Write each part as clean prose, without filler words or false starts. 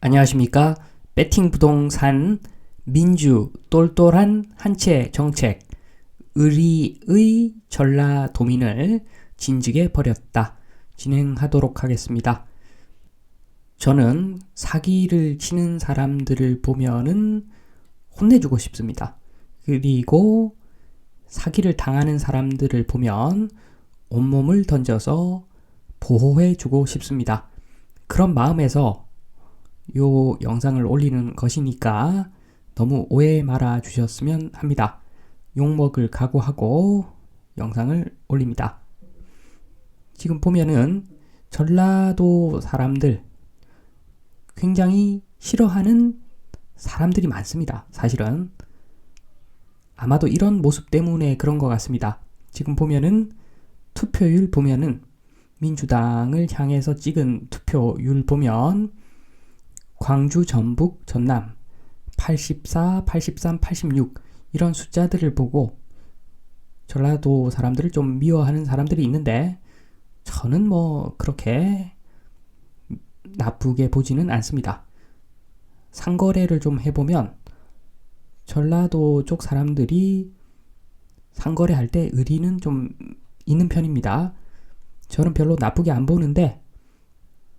안녕하십니까? 배팅 부동산 민주 똘똘한 한 채 정책 의리의 전라도민을 진즉에 버렸다. 진행하도록 하겠습니다. 저는 사기를 치는 사람들을 보면은 혼내주고 싶습니다. 그리고 사기를 당하는 사람들을 보면 온몸을 던져서 보호해주고 싶습니다. 그런 마음에서 요 영상을 올리는 것이니까 너무 오해 말아 주셨으면 합니다. 욕먹을 각오하고 영상을 올립니다. 지금 보면은 전라도 사람들 굉장히 싫어하는 사람들이 많습니다. 사실은 아마도 이런 모습 때문에 그런 것 같습니다. 지금 보면은 투표율 보면은 민주당을 향해서 찍은 투표율 보면 광주, 전북, 전남 84, 83, 86 이런 숫자들을 보고 전라도 사람들을 좀 미워하는 사람들이 있는데 저는 뭐 그렇게 나쁘게 보지는 않습니다. 상거래를 좀 해보면 전라도 쪽 사람들이 상거래할 때 의리는 좀 있는 편입니다. 저는 별로 나쁘게 안 보는데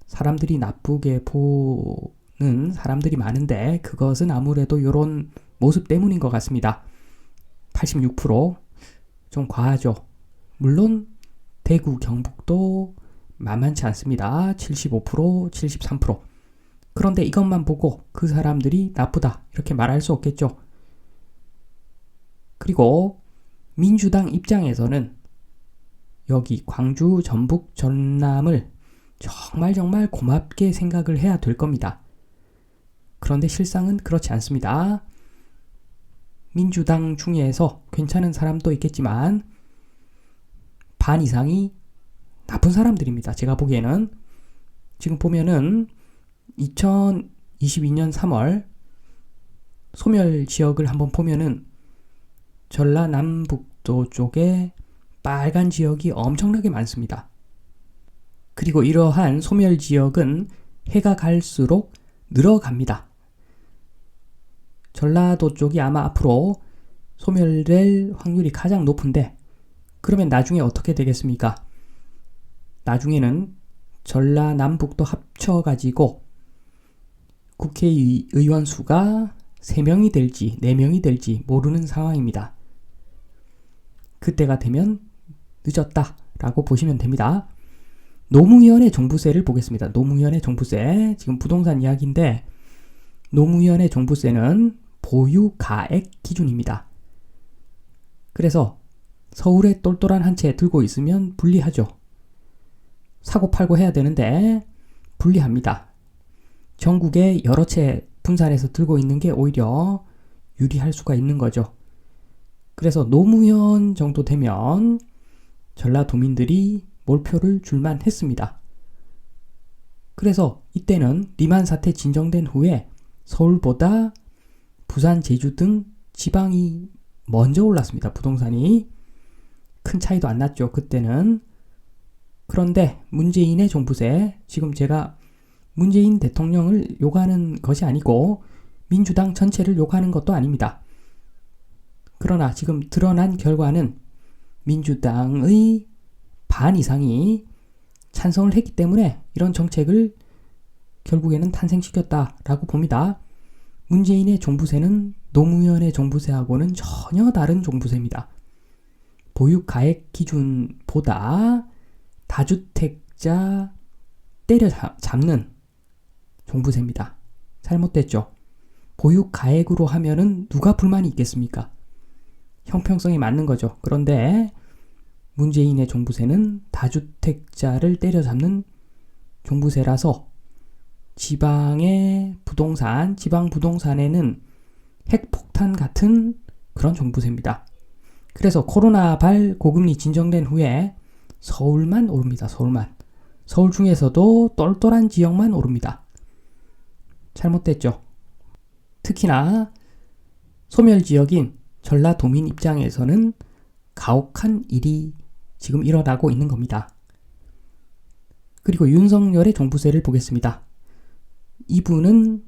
사람들이 나쁘게 보는 사람들이 많은데 그것은 아무래도 이런 모습 때문인 것 같습니다. 86%좀 과하죠. 물론 대구, 경북도 만만치 않습니다. 75%, 73%. 그런데 이것만 보고 그 사람들이 나쁘다 이렇게 말할 수 없겠죠. 그리고 민주당 입장에서는 여기 광주, 전북, 전남을 정말 고맙게 생각을 해야 될 겁니다. 그런데 실상은 그렇지 않습니다. 민주당 중에서 괜찮은 사람도 있겠지만 반 이상이 나쁜 사람들입니다. 제가 보기에는 지금 보면은 2022년 3월 소멸 지역을 한번 보면은 전라남북도 쪽에 빨간 지역이 엄청나게 많습니다. 그리고 이러한 소멸 지역은 해가 갈수록 늘어갑니다. 전라도 쪽이 아마 앞으로 소멸될 확률이 가장 높은데 그러면 나중에 어떻게 되겠습니까? 나중에는 전라남북도 합쳐가지고 국회의원 수가 3명이 될지 4명이 될지 모르는 상황입니다. 그때가 되면 늦었다라고 보시면 됩니다. 노무현의 종부세를 보겠습니다. 노무현의 종부세, 지금 부동산 이야기인데 노무현의 종부세는 보유가액 기준입니다. 그래서 서울에 똘똘한 한 채 들고 있으면 불리하죠. 사고 팔고 해야 되는데 불리합니다. 전국에 여러 채 분산해서 들고 있는 게 오히려 유리할 수가 있는 거죠. 그래서 노무현 정도 되면 전라도민들이 몰표를 줄만 했습니다. 그래서 이때는 리만 사태 진정된 후에 서울보다 부산, 제주 등 지방이 먼저 올랐습니다. 부동산이 큰 차이도 안 났죠. 그때는. 그런데 문재인의 종부세, 지금 제가 문재인 대통령을 욕하는 것이 아니고 민주당 전체를 욕하는 것도 아닙니다. 그러나 지금 드러난 결과는 민주당의 반 이상이 찬성을 했기 때문에 이런 정책을 결국에는 탄생시켰다라고 봅니다. 문재인의 종부세는 노무현의 종부세하고는 전혀 다른 종부세입니다. 보유가액 기준보다 다주택자 때려잡는 종부세입니다. 잘못됐죠. 보유가액으로 하면은 누가 불만이 있겠습니까? 형평성이 맞는 거죠. 그런데 문재인의 종부세는 다주택자를 때려잡는 종부세라서 지방의 부동산, 지방 부동산에는 핵폭탄 같은 그런 종부세입니다. 그래서 코로나발 고금리 진정된 후에 서울만 오릅니다. 서울만. 서울 중에서도 똘똘한 지역만 오릅니다. 잘못됐죠. 특히나 소멸 지역인 전라도민 입장에서는 가혹한 일이 지금 일어나고 있는 겁니다. 그리고 윤석열의 종부세를 보겠습니다. 이분은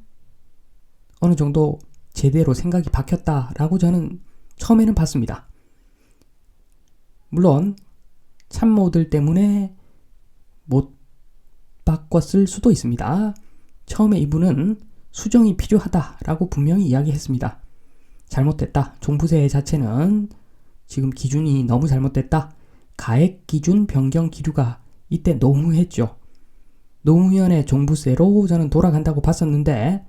어느 정도 제대로 생각이 박혔다라고 저는 처음에는 봤습니다. 물론 참모들 때문에 못 바꿨을 수도 있습니다. 처음에 이분은 수정이 필요하다라고 분명히 이야기했습니다. 잘못됐다. 종부세 자체는 지금 기준이 너무 잘못됐다. 가액 기준 변경 기류가 이때 너무했죠. 노무현의 종부세로 저는 돌아간다고 봤었는데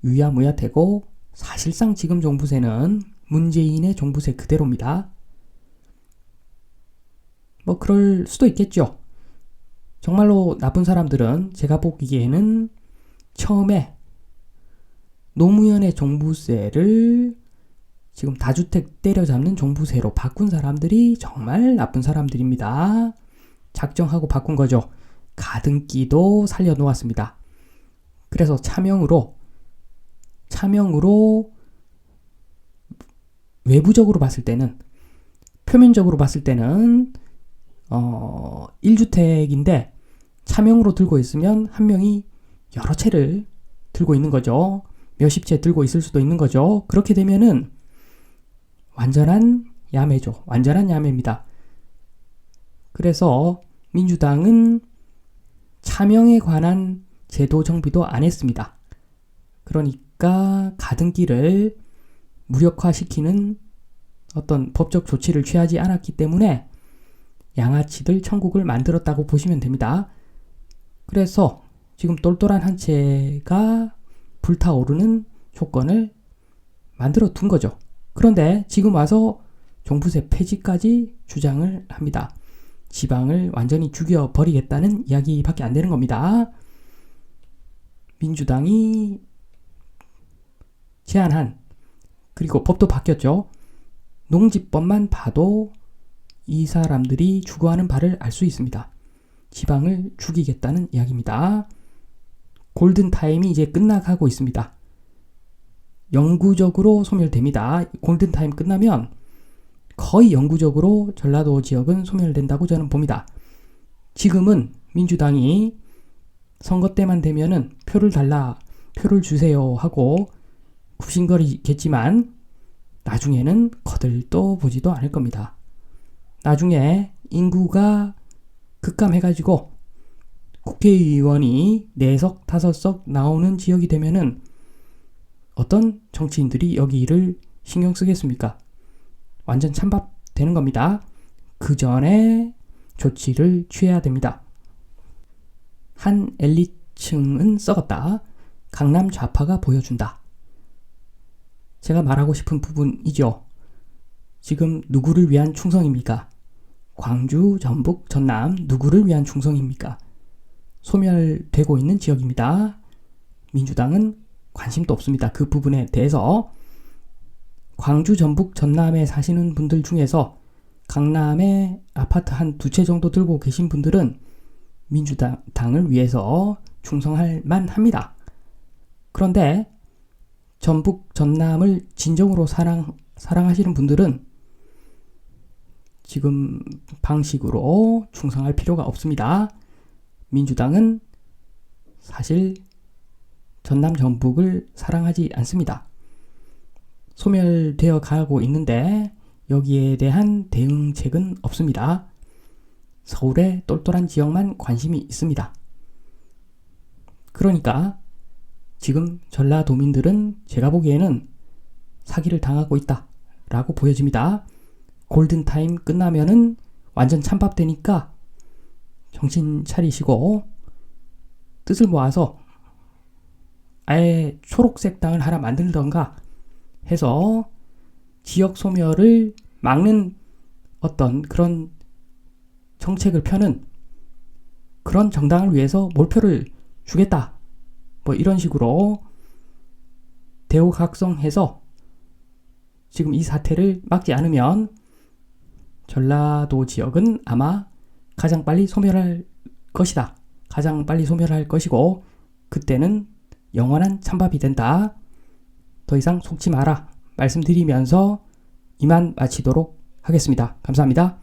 유야무야 되고 사실상 지금 종부세는 문재인의 종부세 그대로입니다. 뭐 그럴 수도 있겠죠. 정말로 나쁜 사람들은 제가 보기에는 처음에 노무현의 종부세를 지금 다주택 때려잡는 종부세로 바꾼 사람들이 정말 나쁜 사람들입니다. 작정하고 바꾼 거죠. 가등기도 살려놓았습니다. 그래서 차명으로 외부적으로 봤을 때는, 표면적으로 봤을 때는 1주택인데 차명으로 들고 있으면 한 명이 여러 채를 들고 있는 거죠. 몇십 채 들고 있을 수도 있는 거죠. 그렇게 되면은 완전한 야매죠. 완전한 야매입니다. 그래서 민주당은 차명에 관한 제도 정비도 안 했습니다. 그러니까 가등기를 무력화시키는 어떤 법적 조치를 취하지 않았기 때문에 양아치들 천국을 만들었다고 보시면 됩니다. 그래서 지금 똘똘한 한 채가 불타오르는 조건을 만들어 둔 거죠. 그런데 지금 와서 종부세 폐지까지 주장을 합니다. 지방을 완전히 죽여버리겠다는 이야기밖에 안 되는 겁니다. 민주당이 제안한, 그리고 법도 바뀌었죠. 농지법만 봐도 이 사람들이 추구하는 바를 알 수 있습니다. 지방을 죽이겠다는 이야기입니다. 골든타임이 이제 끝나가고 있습니다. 영구적으로 소멸됩니다. 골든타임 끝나면 거의 영구적으로 전라도 지역은 소멸된다고 저는 봅니다. 지금은 민주당이 선거 때만 되면은 표를 달라, 표를 주세요 하고 굽신거리겠지만 나중에는 거들떠 보지도 않을 겁니다. 나중에 인구가 급감해가지고 국회의원이 4석, 5석 나오는 지역이 되면은 어떤 정치인들이 여기를 신경 쓰겠습니까? 완전 찬밥 되는 겁니다. 그 전에 조치를 취해야 됩니다. 한 엘리트층은 썩었다. 강남 좌파가 보여준다. 제가 말하고 싶은 부분이죠. 지금 누구를 위한 충성입니까? 광주, 전북, 전남 누구를 위한 충성입니까? 소멸되고 있는 지역입니다. 민주당은 관심도 없습니다. 그 부분에 대해서. 광주, 전북, 전남에 사시는 분들 중에서 강남에 아파트 한 2채 정도 들고 계신 분들은 민주당을 위해서 충성할 만합니다. 그런데 전북, 전남을 진정으로 사랑하시는 분들은 지금 방식으로 충성할 필요가 없습니다. 민주당은 사실 전남, 전북을 사랑하지 않습니다. 소멸되어 가고 있는데 여기에 대한 대응책은 없습니다. 서울의 똘똘한 지역만 관심이 있습니다. 그러니까 지금 전라도민들은 제가 보기에는 사기를 당하고 있다 라고 보여집니다. 골든타임 끝나면은 완전 찬밥되니까 정신 차리시고 뜻을 모아서 아예 초록색 당을 하나 만들던가 해서 지역 소멸을 막는 어떤 그런 정책을 펴는 그런 정당을 위해서 몰표를 주겠다. 뭐 이런 식으로 대우각성해서 지금 이 사태를 막지 않으면 전라도 지역은 아마 가장 빨리 소멸할 것이다. 가장 빨리 소멸할 것이고 그때는 영원한 찬밥이 된다. 더 이상 속지 마라 말씀드리면서 이만 마치도록 하겠습니다. 감사합니다.